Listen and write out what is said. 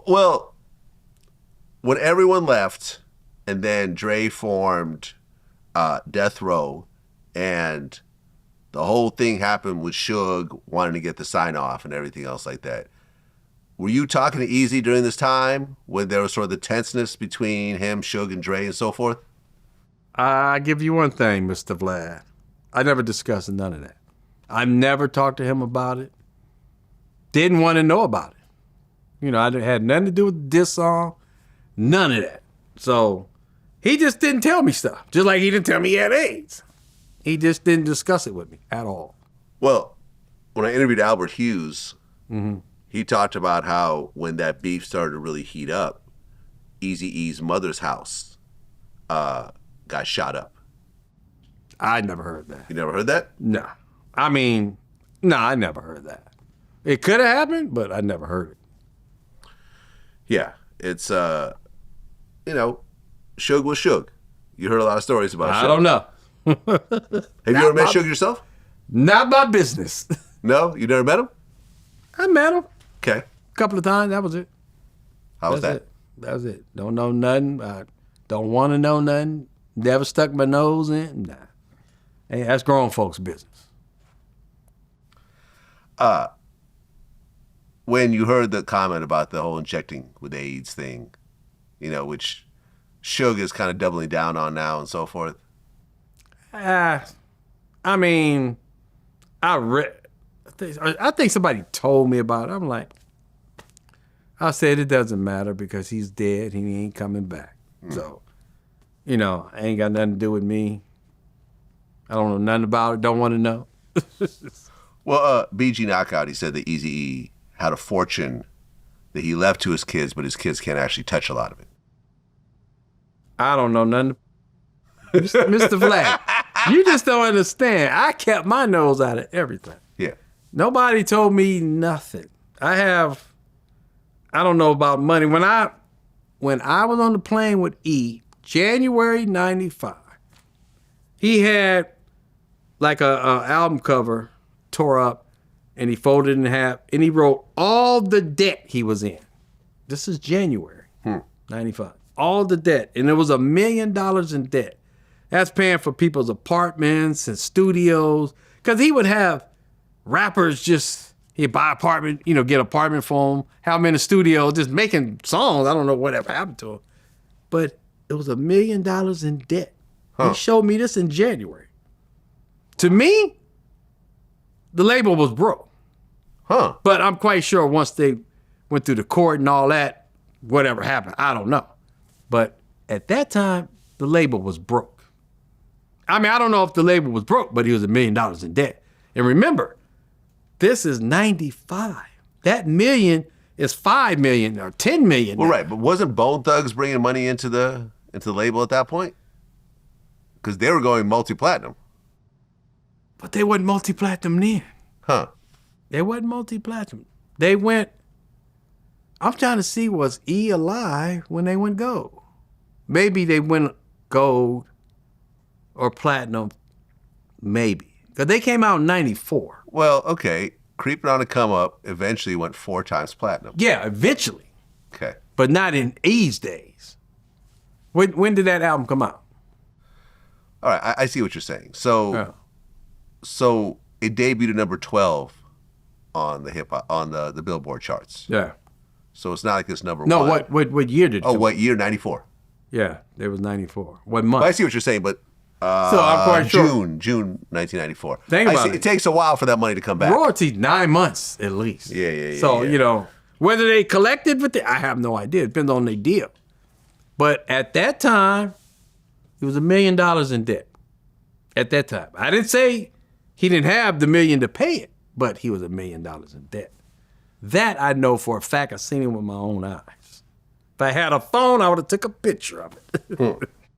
Well, when everyone left, and then Dre formed Death Row, and the whole thing happened with Suge wanting to get the sign off and everything else like that. Were you talking to Eazy during this time when there was sort of the tenseness between him, Suge, and Dre and so forth? I give you one thing, Mr. Vlad. I never discussed none of that. I never talked to him about it. Didn't want to know about it. You know, I had nothing to do with this song, none of that. So he just didn't tell me stuff. Just like he didn't tell me he had AIDS. He just didn't discuss it with me at all. Well, when I interviewed Albert Hughes, he talked about how when that beef started to really heat up, Eazy-E's mother's house got shot up. I never heard that. You never heard that? No. I mean, no, I never heard that. It could have happened, but I never heard it. Yeah, it's, Suge was Suge. You heard a lot of stories about Suge. I don't know. Have you ever met Suge yourself? Not my business. No? You never met him? I met him Okay. a couple of times. That was it. How was that? That was it. Don't know nothing. I don't want to know nothing. Never stuck my nose in. Nah. Hey, that's grown folks' business. When you heard the comment about the whole injecting with AIDS thing, which Suge is kind of doubling down on now and so forth. I mean, I think somebody told me about it. I'm like, I said it doesn't matter because he's dead. He ain't coming back. So, ain't got nothing to do with me. I don't know nothing about it. Don't want to know. Well, BG Knockout, he said that Eazy-E had a fortune that he left to his kids, but his kids can't actually touch a lot of it. I don't know nothing. Mr. Vlad, you just don't understand. I kept my nose out of everything. Yeah. Nobody told me nothing. I don't know about money. When I was on the plane with E, January 95, he had like a album cover tore up and he folded it in half and he wrote all the debt he was in. This is January 95. All the debt. And it was $1 million in debt. That's paying for people's apartments and studios. Because he would have rappers he'd buy apartment, get apartment for them, have them in the studio, just making songs. I don't know whatever happened to him. But it was $1 million in debt. He showed me this in January. To me, the label was broke. But I'm quite sure once they went through the court and all that, whatever happened, I don't know. But at that time, the label was broke. I mean, I don't know if the label was broke, but he was $1 million in debt. And remember, this is 95. That million is 5 million or 10 million. Well, right, but wasn't Bone Thugs bringing money into the label at that point? Because they were going multi-platinum. But they wasn't multi-platinum then. They wasn't multi-platinum. They went, I'm trying to see, was E alive when they went gold? Maybe they went gold or platinum, maybe. Because they came out in 94. Well, okay. Creeping on a Come Up eventually went 4 times platinum. Yeah, eventually. Okay. But not in E's days. When did that album come out? All right, I see what you're saying. So it debuted at number 12 on the the Billboard charts. Yeah. So it's not like it's number no, one. What year did it come what year? 94. Yeah, it was 94. What month? But I see what you're saying, but so I'm quite sure. June 1994. Think about it. It takes a while for that money to come back. Royalty, 9 months at least. Yeah. So, whether they collected with I have no idea. It depends on their deal. But at that time, it was $1 million in debt. At that time. I didn't say he didn't have the $1 million to pay it, but he was $1 million in debt. That I know for a fact. I seen it with my own eyes. If I had a phone, I would have took a picture of it.